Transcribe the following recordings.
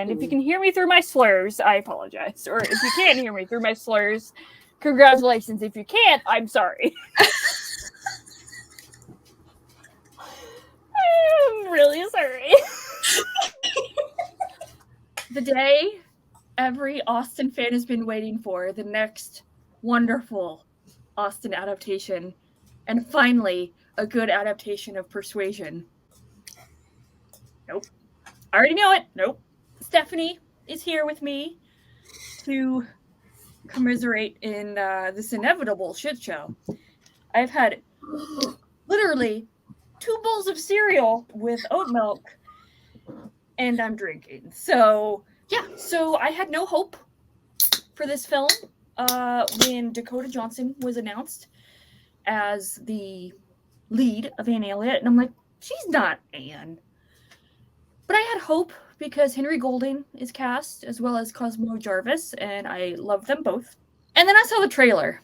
And if you can hear me through my slurs, I apologize. Or if you can't hear me through my slurs, congratulations. If you can't, I'm sorry. I'm really sorry. The day every Austen fan has been waiting for, the next wonderful Austen adaptation, and finally a good adaptation of Persuasion. Nope. I already know it. Nope. Stephanie is here with me to commiserate in this inevitable shit show. I've had literally 2 bowls of cereal with oat milk, and I'm drinking. So, yeah. So I had no hope for this film when Dakota Johnson was announced as the lead of Anne Elliot, and I'm like, she's not Anne. But I had hope because Henry Golding is cast, as well as Cosmo Jarvis, and I love them both. And then I saw the trailer.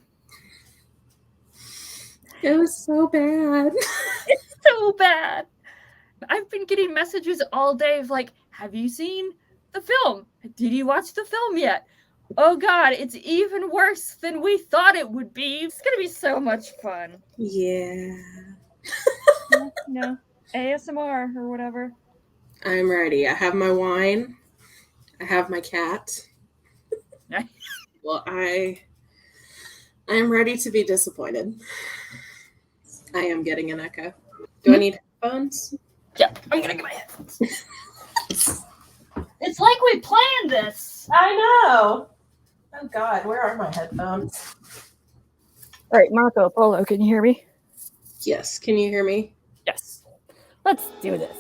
It was so bad. It's so bad. I've been getting messages all day of like, have you seen the film? Did you watch the film yet? Oh God, it's even worse than we thought it would be. It's gonna be so much fun. Yeah. No, ASMR or whatever. I'm ready. I have my wine. I have my cat. Well, I am ready to be disappointed. I am getting an echo. Do I need headphones? Yep, I'm gonna get my headphones. It's like we planned this. I know. Oh God, where are my headphones? All right, Marco Polo, can you hear me? Yes. Can you hear me? Yes. Let's do this.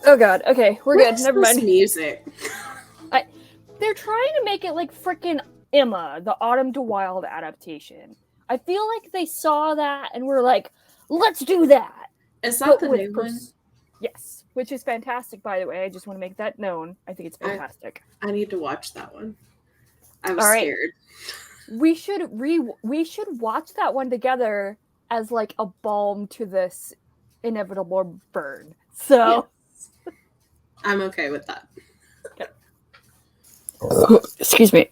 Oh God. Okay, we're good. Never mind. Music. They're trying to make it like freaking Emma, the Autumn to Wild adaptation. I feel like they saw that and were like, let's do that. Is that the new one? Yes, which is fantastic, by the way. I just want to make that known. I think it's fantastic. I need to watch that one. I was scared. We should watch that one together as like a balm to this inevitable burn. So yes. I'm okay with that. Okay. Excuse me.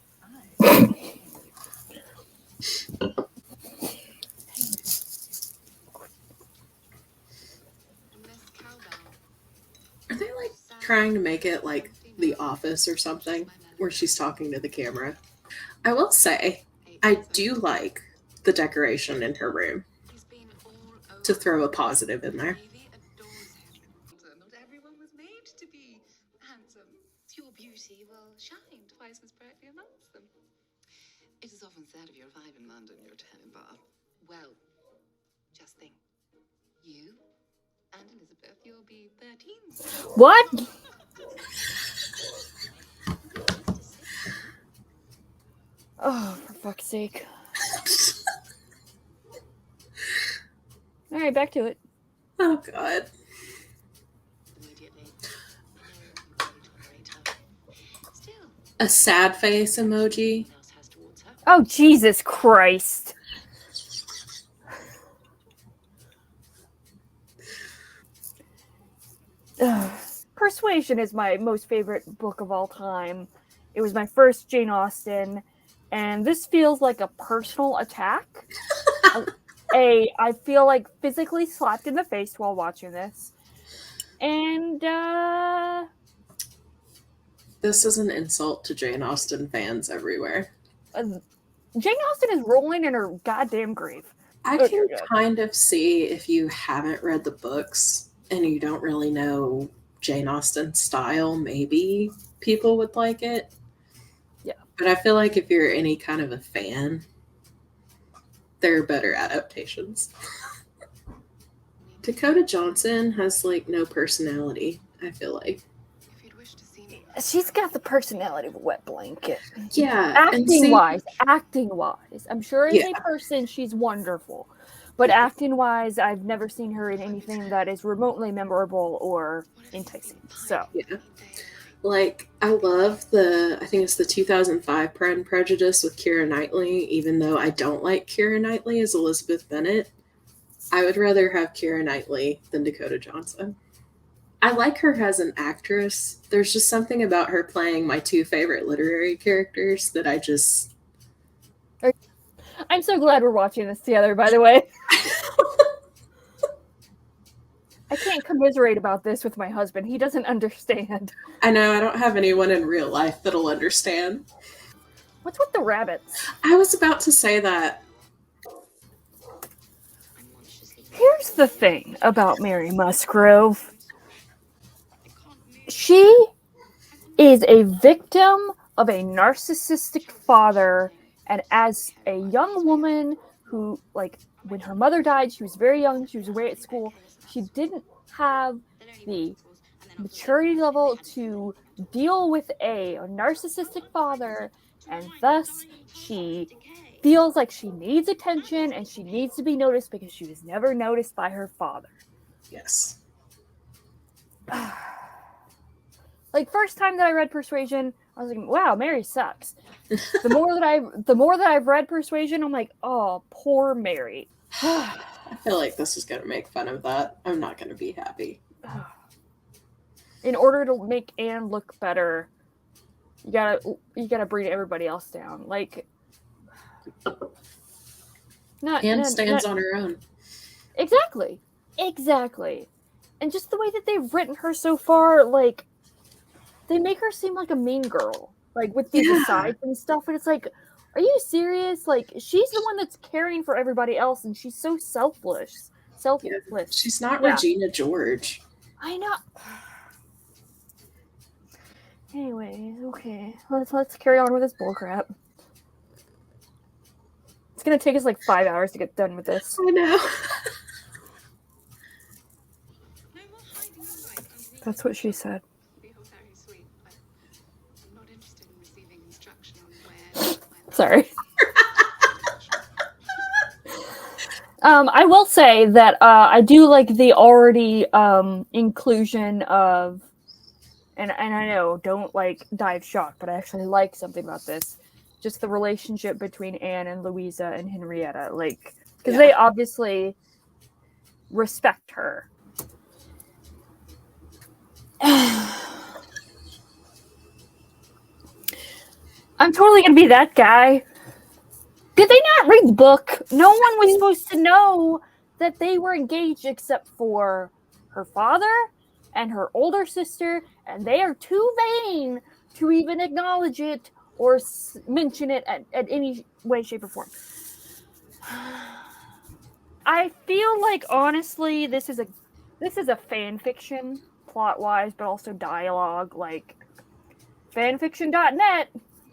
Are they like trying to make it like The Office or something where she's talking to the camera? I will say, I do like the decoration in her room. To throw a positive in there. Not everyone was made to be handsome. Your beauty will shine twice as brightly amongst them. It is often said of your 5 in London, you're 10 in Bath. Well, just think. You and Elizabeth, you'll be 13. What? Oh, for fuck's sake. All right, back to it. Oh, God. A sad face emoji. Oh, Jesus Christ. Persuasion is my most favorite book of all time. It was my first Jane Austen, and this feels like a personal attack. I feel like physically slapped in the face while watching this. And this is an insult to Jane Austen fans everywhere. Jane Austen is rolling in her goddamn grave. I can kind of see if you haven't read the books and you don't really know Jane Austen's style, maybe people would like it. Yeah. But I feel like if you're any kind of a fan, there are better adaptations. Dakota Johnson has like no personality, I feel like. She's got the personality of a wet blanket. Yeah. Acting wise, I'm sure as a person she's wonderful. But acting wise, I've never seen her in anything that is remotely memorable or enticing. So yeah. Like, I love I think it's the 2005 Pride and Prejudice with Keira Knightley, even though I don't like Keira Knightley as Elizabeth Bennet. I would rather have Keira Knightley than Dakota Johnson. I like her as an actress. There's just something about her playing my two favorite literary characters that I just... I'm so glad we're watching this together, by the way. I can't commiserate about this with my husband. He doesn't understand. I know, I don't have anyone in real life that'll understand. What's with the rabbits? I was about to say that. Here's the thing about Mary Musgrove. She is a victim of a narcissistic father, and as a young woman who, like, when her mother died, she was very young, she was away at school, she didn't have the maturity level to deal with a narcissistic father, and thus she feels like she needs attention and she needs to be noticed because she was never noticed by her father. Yes. Like, first time that I read Persuasion, I was like, wow, Mary sucks. The more that I've read Persuasion, I'm like, oh, poor Mary. I feel like this is going to make fun of that. I'm not going to be happy. In order to make Anne look better, you gotta bring everybody else down. Like, Anne stands on her own. Exactly. And just the way that they've written her so far, like, they make her seem like a mean girl, like, with these asides and stuff, and it's like, are you serious? Like, she's the one that's caring for everybody else, and she's so selfless. Yeah, she's not Regina George. I know. Anyways, okay, let's carry on with this bullcrap. It's gonna take us like 5 hours to get done with this. I know. That's what she said. Sorry. I will say that I do like the already inclusion of, and I know, don't like die of shock, but I actually like something about this. Just the relationship between Anne and Louisa and Henrietta, like, because they obviously respect her. I'm totally gonna be that guy. Did they not read the book? No one was supposed to know that they were engaged except for her father and her older sister, and they are too vain to even acknowledge it or mention it at any way, shape, or form. I feel like, honestly, this is a fan fiction, plot-wise, but also dialogue. Like, fanfiction.net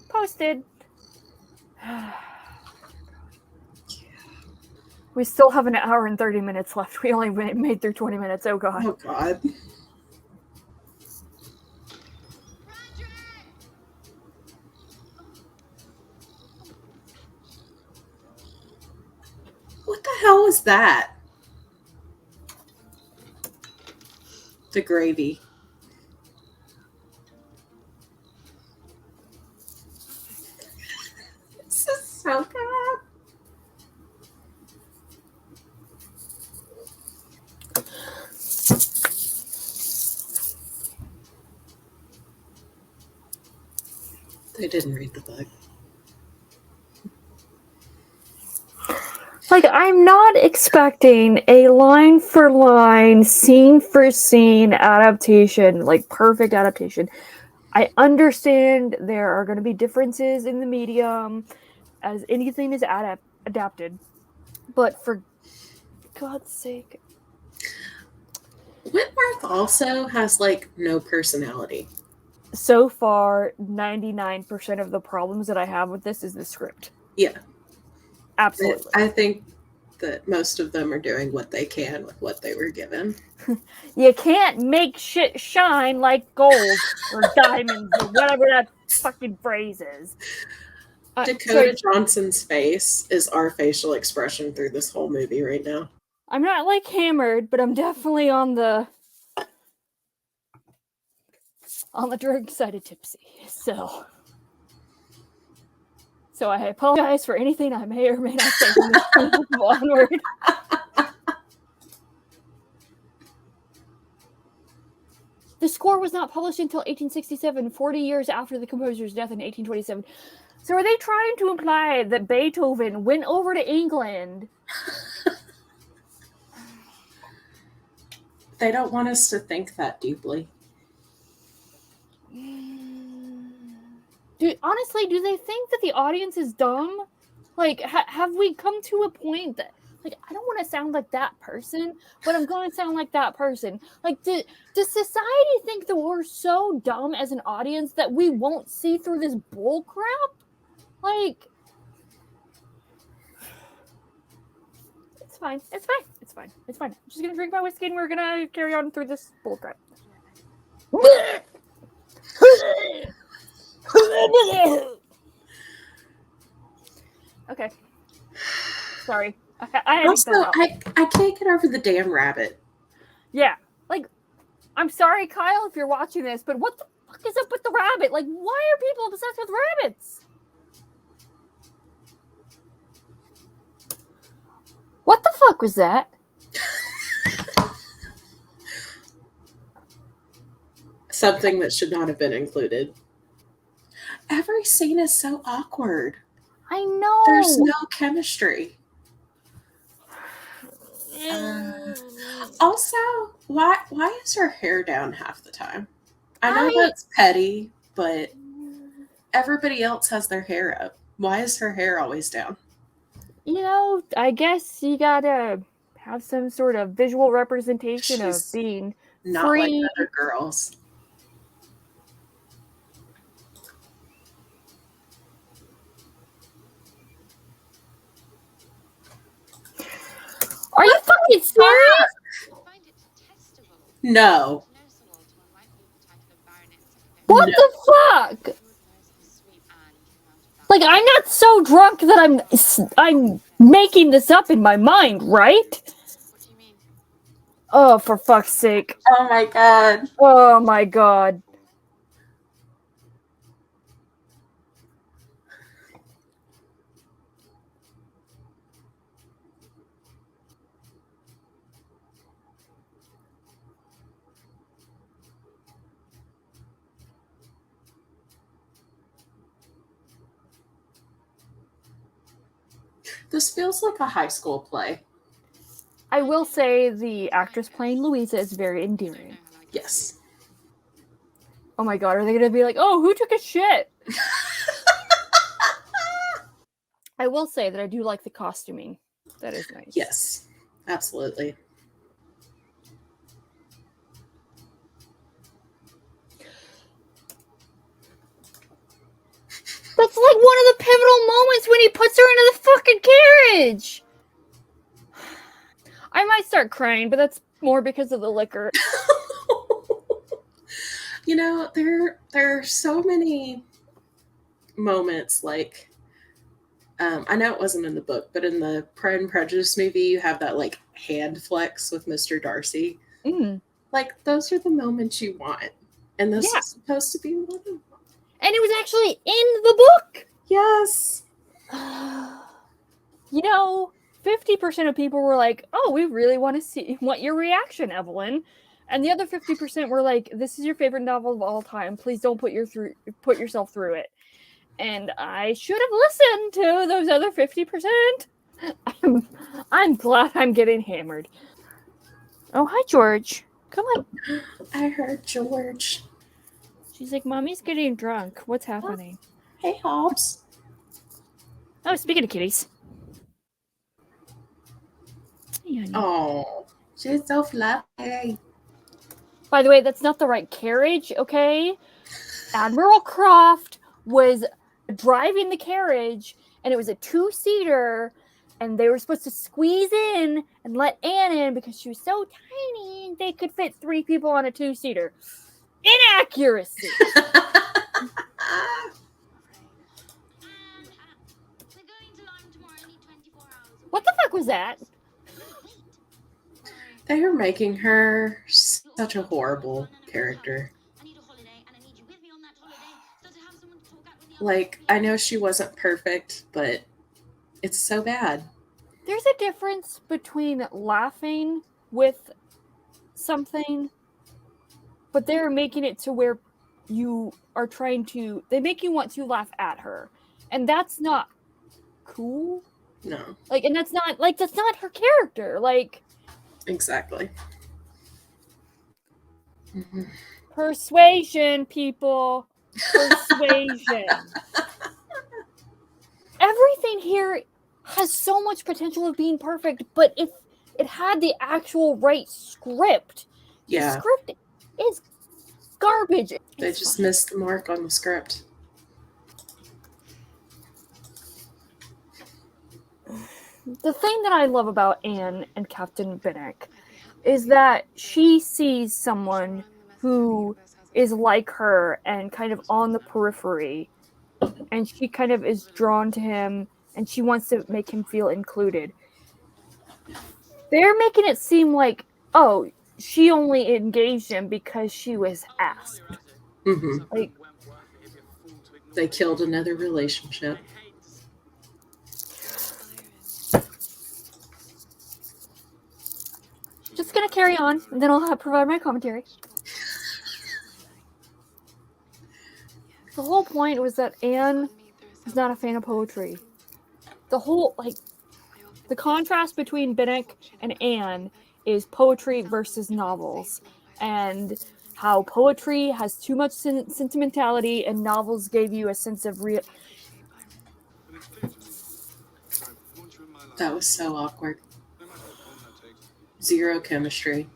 posted. We still have an hour and 30 minutes left. We only made through 20 minutes. Oh, God. Oh, God. What the hell was that? The gravy. This is so good. They didn't read the book. Like, I'm not expecting a line for line, scene for scene adaptation, like perfect adaptation. I understand there are going to be differences in the medium as anything is adapted, but for God's sake. Whitworth also has, like, no personality. So far, 99% of the problems that I have with this is the script. Yeah. Absolutely. I think that most of them are doing what they can with what they were given. You can't make shit shine like gold or diamonds or whatever that fucking phrase is. Dakota Johnson's face is our facial expression through this whole movie right now. I'm not, like, hammered, but I'm definitely on the drug side of tipsy. So I apologize for anything I may or may not say from this point onward. The score was not published until 1867, 40 years after the composer's death in 1827. So are they trying to imply that Beethoven went over to England? They don't want us to think that deeply. Honestly, do they think that the audience is dumb? Like, have we come to a point that, like, I don't want to sound like that person, but I'm going to sound like that person. Like, does society think that we're so dumb as an audience that we won't see through this bull crap? Like, it's fine. It's fine. It's fine. It's fine. I'm just going to drink my whiskey and we're going to carry on through this bull crap. Okay. Sorry. I can't get over the damn rabbit. Yeah. Like, I'm sorry, Kyle, if you're watching this, but what the fuck is up with the rabbit? Like, why are people obsessed with rabbits? What the fuck was that? Something that should not have been included. Every scene is so awkward. I know. There's no chemistry. Also, why is her hair down half the time? I know that's petty, but everybody else has their hair up. Why is her hair always down? You know, I guess you gotta have some sort of visual representation of being not free. Like other girls. Are you fucking serious? No. What the fuck? Like, I'm not so drunk that I'm making this up in my mind, right? What do you mean? Oh, for fuck's sake. Oh my god. Oh my god. This feels like a high school play. I will say the actress playing Louisa is very endearing. Yes. Oh my god, are they going to be like, oh, who took a shit? I will say that I do like the costuming. That is nice. Yes, absolutely. That's like one of the pivotal moments when he puts her into the fucking carriage. I might start crying, but that's more because of the liquor. You know, there are so many moments like, I know it wasn't in the book, but in the Pride and Prejudice movie, you have that like hand flex with Mr. Darcy. Mm. Like, those are the moments you want. And this is supposed to be one of them. And it was actually in the book. Yes. You know, 50% of people were like, oh, we really want your reaction, Evelyn. And the other 50% were like, this is your favorite novel of all time. Please don't put yourself through it. And I should have listened to those other 50%. I'm glad I'm getting hammered. Oh, hi, George. Come on. I heard George. She's like, Mommy's getting drunk. What's happening? Hey, Hobbs. Oh, speaking of kitties. Oh, she's so fluffy. By the way, that's not the right carriage, okay? Admiral Croft was driving the carriage, and it was a 2-seater, and they were supposed to squeeze in and let Anne in because she was so tiny, they could fit 3 people on a 2-seater. Inaccuracy! What the fuck was that? They are making her such a horrible character. Like, I know she wasn't perfect, but it's so bad. There's a difference between laughing with something but they're making it to where you are they make you want to laugh at her. And that's not cool. No. And that's not her character. Exactly. Mm-hmm. Persuasion, people. Persuasion. Everything here has so much potential of being perfect, but if it had the actual right script, the script is garbage. They just missed the mark on the script. The thing that I love about Anne and Captain Binnock is that she sees someone who is like her and kind of on the periphery, and she kind of is drawn to him, and she wants to make him feel included. They're making it seem like, oh, she only engaged him because she was asked. Mm-hmm. They killed another relationship. Just gonna carry on, and then I'll provide my commentary. The whole point was that Anne is not a fan of poetry. The whole, the contrast between Binnock and Anne is poetry versus novels, and how poetry has too much sentimentality and novels gave you a sense of real. That was so awkward. Zero chemistry,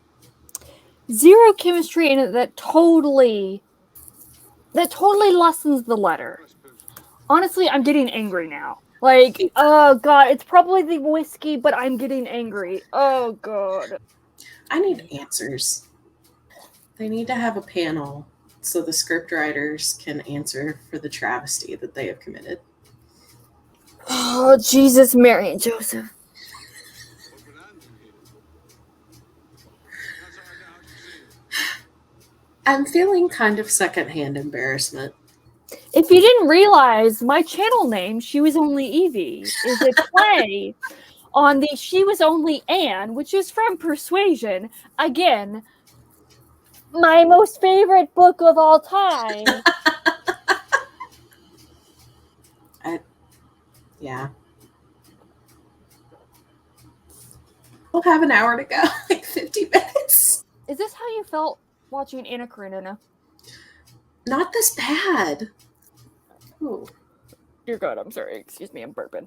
and that totally lessens the letter. Honestly, I'm getting angry now. Oh god, it's probably the whiskey, but I'm getting angry. Oh god. I need answers. They need to have a panel so the script writers can answer for the travesty that they have committed. Oh, Jesus, Mary and Joseph. I'm feeling kind of secondhand embarrassment. If you didn't realize, my channel name, She Was Only Evie, is a play on the She Was Only Anne, which is from Persuasion. Again, my most favorite book of all time. Yeah. We'll have an hour to go, 50 minutes. Is this how you felt watching Anna Karenina? Not this bad. Ooh. Dear God, I'm sorry. Excuse me, I'm burping.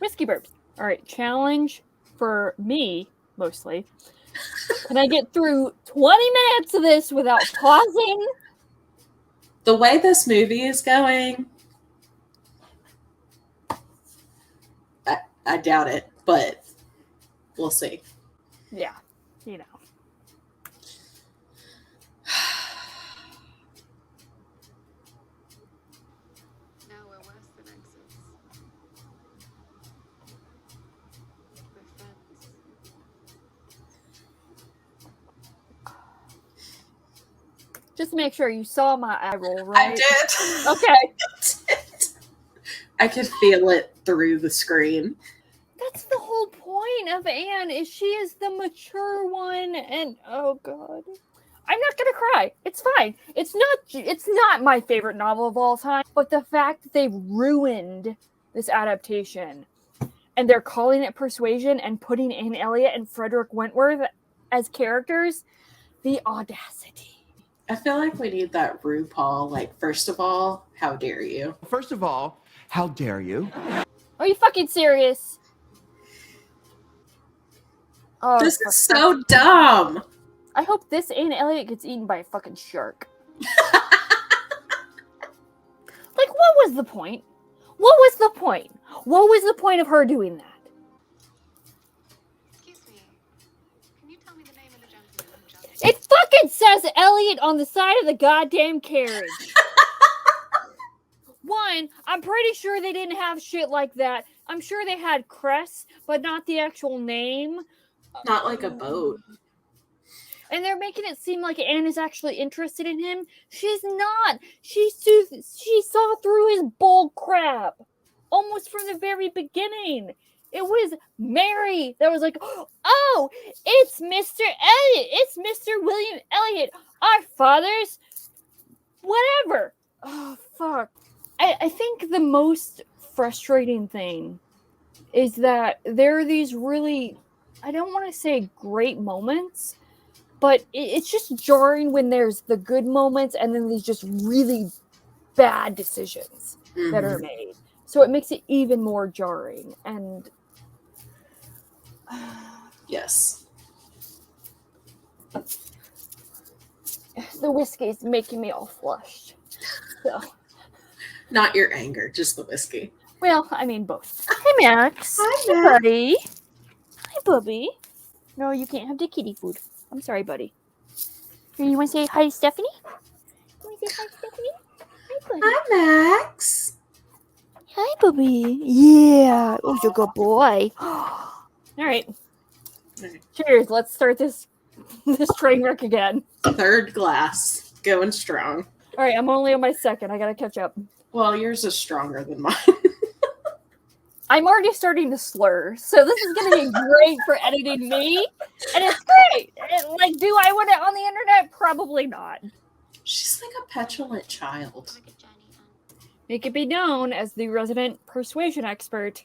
Whiskey burps. All right, challenge for me, mostly. Can I get through 20 minutes of this without pausing? The way this movie is going, I doubt it, but we'll see. Yeah, you know. Now we're worse than exes. We're friends. Just to make sure you saw my eye roll, right? I did. Okay. I could feel it through the screen. That's the whole point of Anne, is she is the mature one, and oh god. I'm not gonna cry. It's fine. It's not my favorite novel of all time, but the fact that they've ruined this adaptation and they're calling it Persuasion and putting Anne Elliot and Frederick Wentworth as characters, the audacity. I feel like we need that RuPaul, first of all, how dare you? First of all, how dare you? Are you fucking serious? Oh, this is so dumb. I hope this Anne Elliot gets eaten by a fucking shark. What was the point? What was the point? What was the point of her doing that? Excuse me. Can you tell me the name of the gentleman who jumped? It fucking says Elliot on the side of the goddamn carriage. One, I'm pretty sure they didn't have shit like that. I'm sure they had crests, but not the actual name. Not like a boat. And they're making it seem like Anne is actually interested in him. She's not. She saw through his bull crap almost from the very beginning. It was Mary that was like, oh, it's Mr. Elliot. It's Mr. William Elliot. Our father's whatever. Oh, fuck. I think the most frustrating thing is that there are these really, I don't want to say great moments, but it's just jarring when there's the good moments and then these just really bad decisions that are made. So it makes it even more jarring. And yes. The whiskey's making me all flushed. So. Not your anger, just the whiskey. Well, I mean both. Hey, Max. Hi, Max. Buddy. Hi, Bubby. No, you can't have the kitty food. I'm sorry, buddy. You want to say hi to Stephanie? You want to say hi to Stephanie? Hi, buddy. Hi, Max. Hi, Bubby. Yeah. Oh, you're a good boy. All right. Cheers. Let's start this train wreck again. Third glass. Going strong. All right. I'm only on my second. I got to catch up. Well, yours is stronger than mine. I'm already starting to slur, so this is going to be great for editing me, and it's great. Like, do I want it on the internet? Probably not. She's like a petulant child. Make it be known as the resident persuasion expert.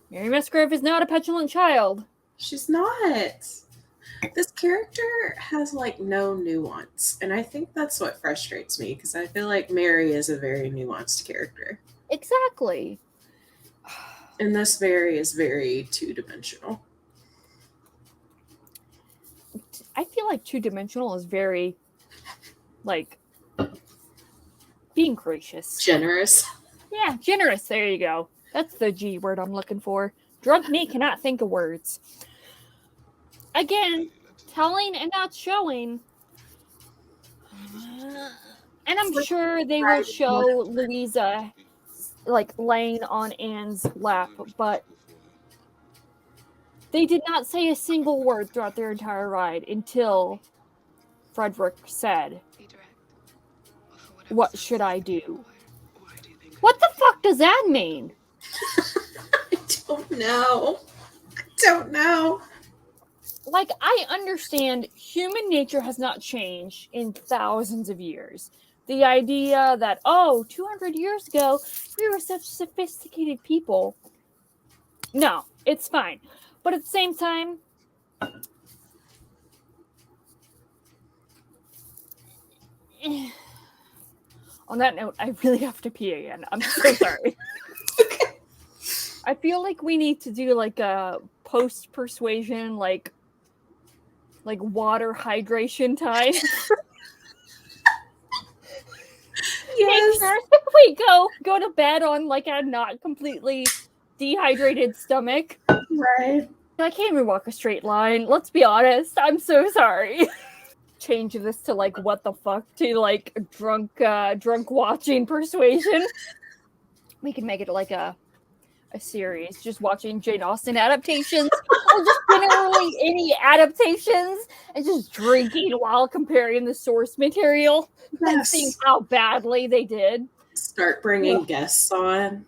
Mary Musgrave is not a petulant child. She's not. This character has like no nuance, and I think that's what frustrates me because I feel like Mary is a very nuanced character. Exactly. And this Mary is very two-dimensional. I feel like two-dimensional is very, like, being gracious. Generous. Yeah, generous. There you go. That's the G word I'm looking for. Drunk me cannot think of words. Again, telling and not showing. And I'm sure they will show Louisa, like, laying on Anne's lap, but they did not say a single word throughout their entire ride until Frederick said, "What should I do?" What the fuck does that mean? I don't know. Like, I understand human nature has not changed in thousands of years. The idea that, 200 years ago, we were such sophisticated people. No, it's fine. But at the same time, on that note, I really have to pee again. I'm so sorry. Okay. I feel like we need to do like a post-persuasion, like water hydration time. Yes. Make sure we go to bed on like a not completely dehydrated stomach. Right. I can't even walk a straight line. Let's be honest. I'm so sorry. Change this to like what the fuck to like drunk watching Persuasion. We can make it like a series, just watching Jane Austen adaptations, or just generally any adaptations, and just drinking while comparing the source material and seeing how badly they did. Start bringing guests on.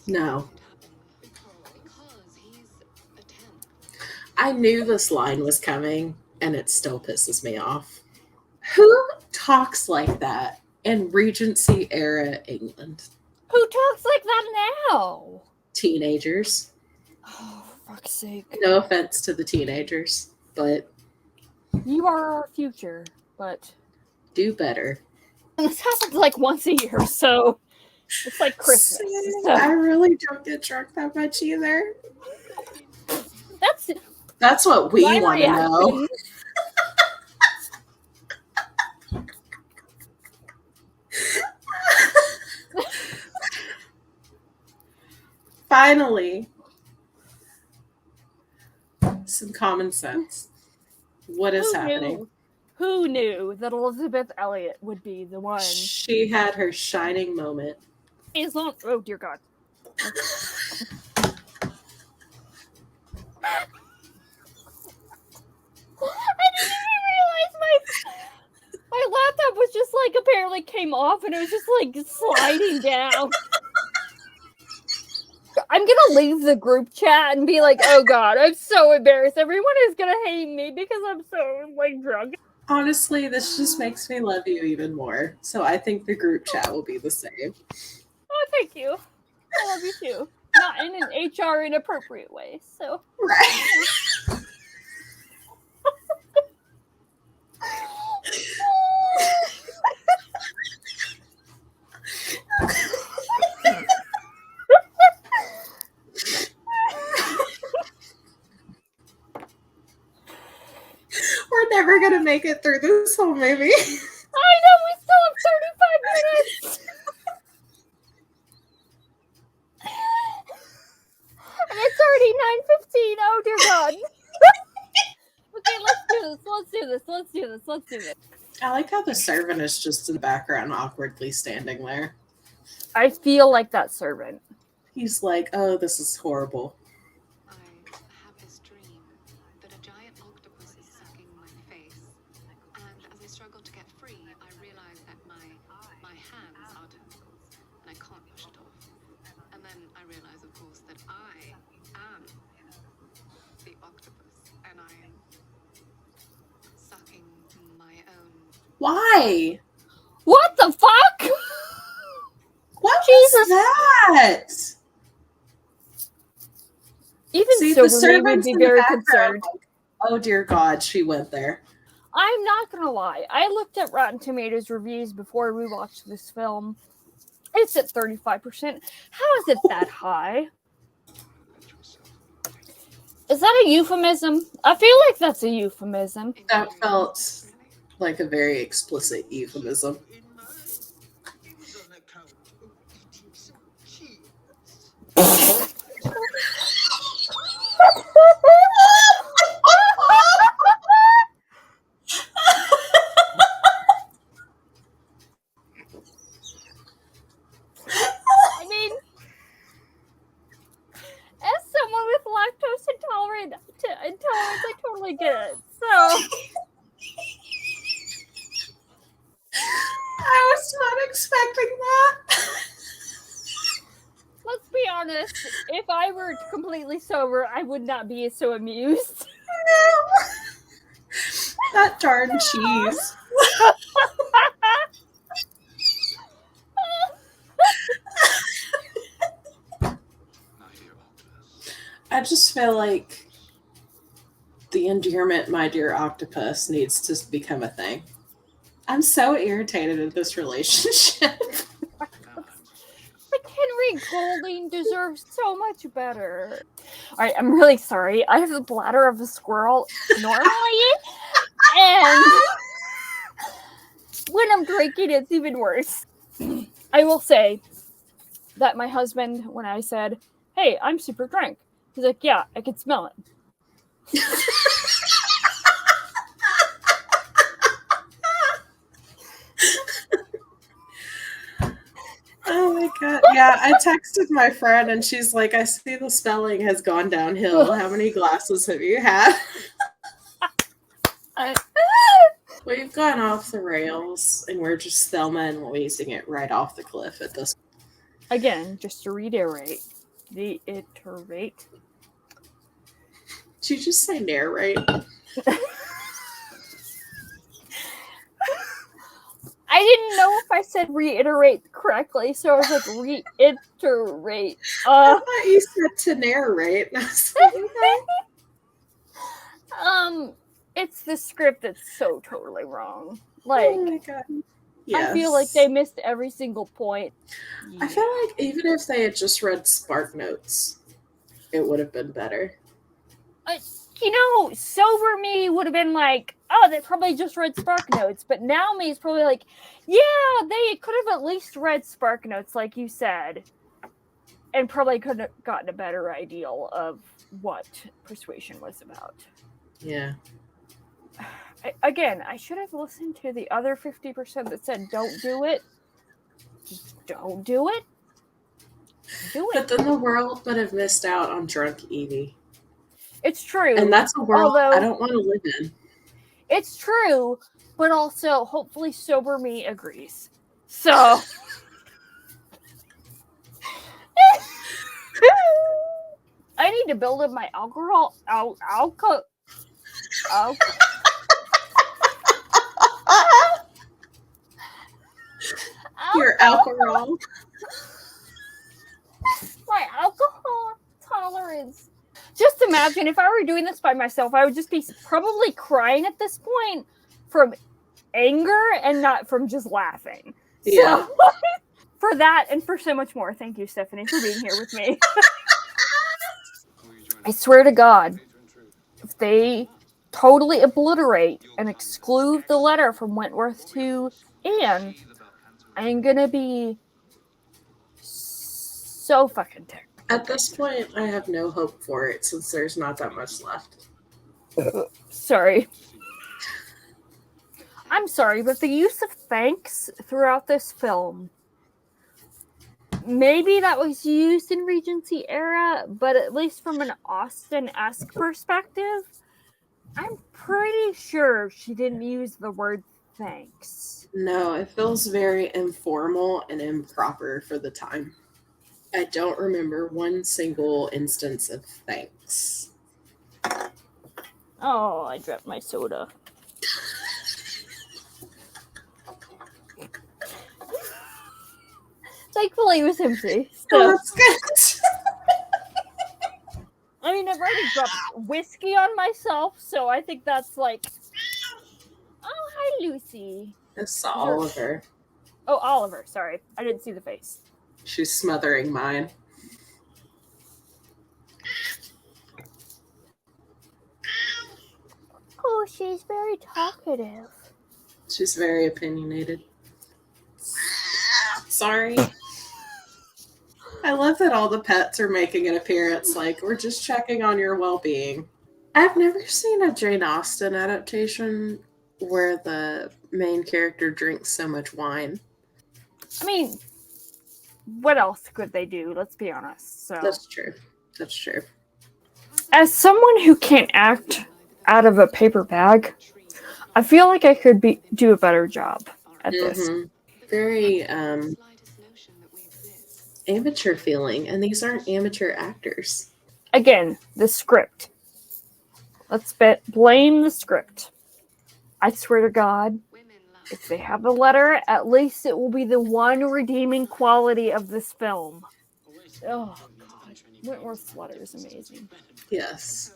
No. I knew this line was coming, and it still pisses me off. Who talks like that in Regency era England? Who talks like that now? Teenagers. Oh, for fuck's sake. No offense to the teenagers, but You are our future, but do better. and this happens like once a year, so it's like Christmas. So I really don't get drunk that much either. that's what we my want to know. reaction. Finally, some common sense. What is happening? Who knew that Elizabeth Elliot would be the one? She had her shining moment. Oh dear God. I didn't even realize my laptop was just like apparently came came off and it was just like sliding down. I'm gonna leave the group chat and be like, oh god, I'm so embarrassed. Everyone is gonna hate me because I'm so like drunk. Honestly, this just makes me love you even more. So I think the group chat will be the same. Oh, thank you. I love you too. Not in an HR inappropriate way, so. Right. We're never gonna make it through this whole movie. I know, we still have 35 minutes. And it's already 9:15. Oh dear God. Okay, let's do this. I like how the servant is just in the background, awkwardly standing there. I feel like that servant. He's like, oh, this is horrible. I have this dream that a giant octopus is sucking my face. And as I struggle to get free, I realize that my hands are tentacles and I can't push it off. And then I realize, of course, that I am the octopus and I am sucking my own. Why? What the fuck? What Jesus. is that? Even See, so, the me would servant's be in the very background, concerned. like, oh dear God, she went there. I'm not gonna lie. I looked at Rotten Tomatoes reviews before we watched this film. It's at 35%. How is it that high? Is that a euphemism? I feel like that's a euphemism. That felt like a very explicit euphemism. I mean, as someone with lactose intolerance, I totally get it. So, I was not expecting that. let's be honest. If I were completely sober, I would not be so amused. That darn cheese. I just feel like the endearment, my dear octopus, needs to become a thing. I'm so irritated at this relationship. Like Henry Golding deserves so much better. Alright, I'm really sorry. I have the bladder of a squirrel normally, and when I'm drinking, it's even worse. I will say that my husband, when I said, hey, I'm super drunk, he's like, yeah, I can smell it. Oh my God. Yeah, I texted my friend and she's like, I see the spelling has gone downhill. How many glasses have you had? We've gone off the rails and we're just Thelma and Louising it right off the cliff at this point. Again, just to reiterate. Did you just say narrate? I didn't know if I said reiterate correctly, so I was like, reiterate. I thought you said to narrate. It's the script that's so totally wrong. Like, oh my God. Yes. I feel like they missed every single point. I feel like even if they had just read Spark Notes, it would have been better. Sober me would have been like, oh, they probably just read Spark Notes. But now me is probably like, yeah, they could have at least read Spark Notes, like you said. And probably could have gotten a better idea of what Persuasion was about. Yeah. I should have listened to the other 50% that said, don't do it. Just don't do it. Do it. But then the world would have missed out on drunk Evie. It's true. And that's a world I don't want to live in. It's true, but also hopefully sober me agrees. So I need to build up my alcohol. Your alcohol. My alcohol tolerance. Just imagine if I were doing this by myself, I would just be probably crying at this point from anger and not from just laughing. Yeah. So, for that and for so much more, thank you, Stephanie, for being here with me. I swear to God, if they totally obliterate and exclude the letter from Wentworth to Anne, I'm gonna be so fucking ticked. At this point, I have no hope for it since there's not that much left. Sorry. I'm sorry, but the use of thanks throughout this film, maybe that was used in Regency era, but at least from an Austen-esque perspective, I'm pretty sure she didn't use the word thanks. No, it feels very informal and improper for the time. I don't remember one single instance of thanks. Oh, I dropped my soda. Thankfully, it was empty. So. Oh, that's good. I mean, I've already dropped whiskey on myself, so I think that's like... Oh, hi, Lucy. It's Oliver. Oh, Oliver. Sorry. I didn't see the face. She's smothering mine. Oh, she's very talkative. She's very opinionated. Sorry. I love that all the pets are making an appearance, like, we're just checking on your well-being. I've never seen a Jane Austen adaptation where the main character drinks so much wine. I mean, what else could they do? Let's be honest. So That's true. That's true. As someone who can't act out of a paper bag, I feel like I could do a better job at this. Very amateur feeling, and these aren't amateur actors. Again, the script. Let's blame the script. I swear to God, if they have the letter, at least it will be the one redeeming quality of this film. Oh, God. Wentworth's letter is amazing. Yes.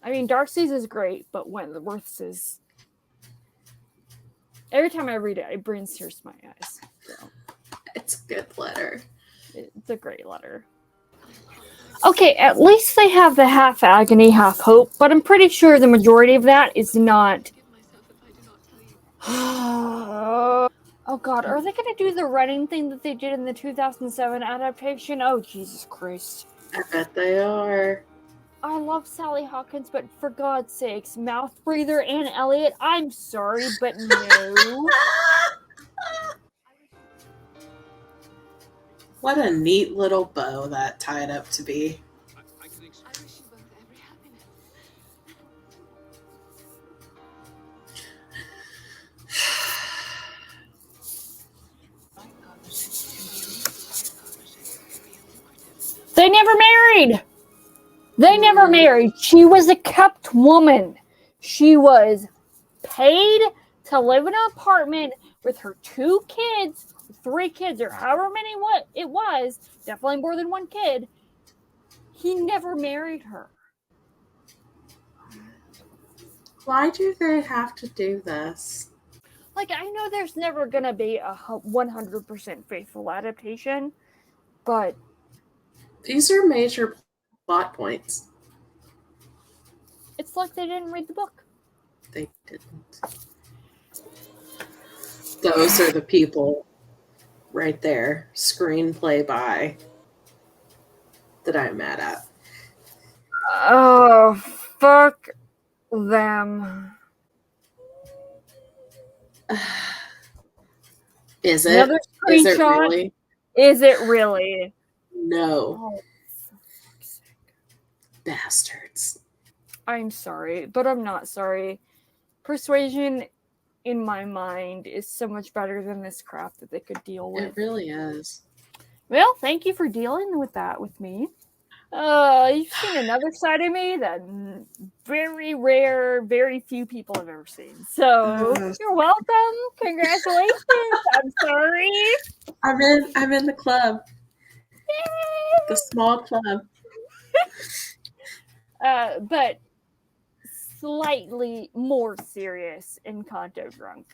I mean, Darcy's is great, but Wentworth's is... Every time I read it, it brings tears to my eyes. So. It's a good letter. It's a great letter. Okay, at least they have the half agony, half hope, but I'm pretty sure the majority of that is not... Oh God, are they going to do the running thing that they did in the 2007 adaptation? Oh, Jesus Christ. I bet they are. I love Sally Hawkins, but for God's sakes, mouth breather and Elliot, I'm sorry, but no. What a neat little bow that tied up to be. I wish you both every happiness. They never married. They never married. She was a kept woman. She was paid to live in an apartment with her 2 kids, 3 kids, or however many what it was. Definitely more than 1 kid. He never married her. Why do they have to do this? Like, I know there's never going to be a 100% faithful adaptation, but... These are major plot points. It's like they didn't read the book. They didn't. Those are the people right there, screenplay by, that I'm mad at. Oh, fuck them. Is it? Another screenshot. Is it really? Is it really? No. Oh, Bastards. I'm sorry, but I'm not sorry. Persuasion in my mind, is so much better than this crap that they could deal with. It really is. Well, thank you for dealing with that with me. You've seen another side of me that very rare, very few people have ever seen. So you're welcome. Congratulations. I'm sorry. I'm in the club. Yay! The small club. But slightly more serious in Kanto Drunk.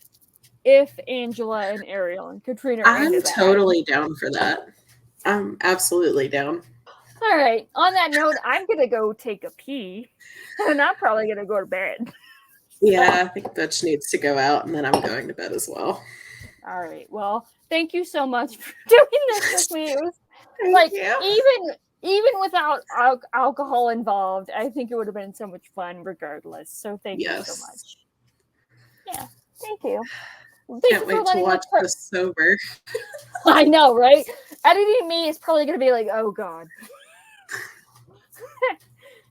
If Angela and Ariel and Katrina are I'm into that. totally down for that. I'm absolutely down. All right. On that note, I'm going to go take a pee. And I'm probably going to go to bed. Yeah, I think Butch needs to go out, and then I'm going to bed as well. All right. Well, thank you so much for doing this with me. It was like, even without alcohol involved, I think it would have been so much fun regardless. So thank you so much. Yeah. Thank you. Can't wait to watch this sober. I know, right? Editing me is probably going to be like, oh, God.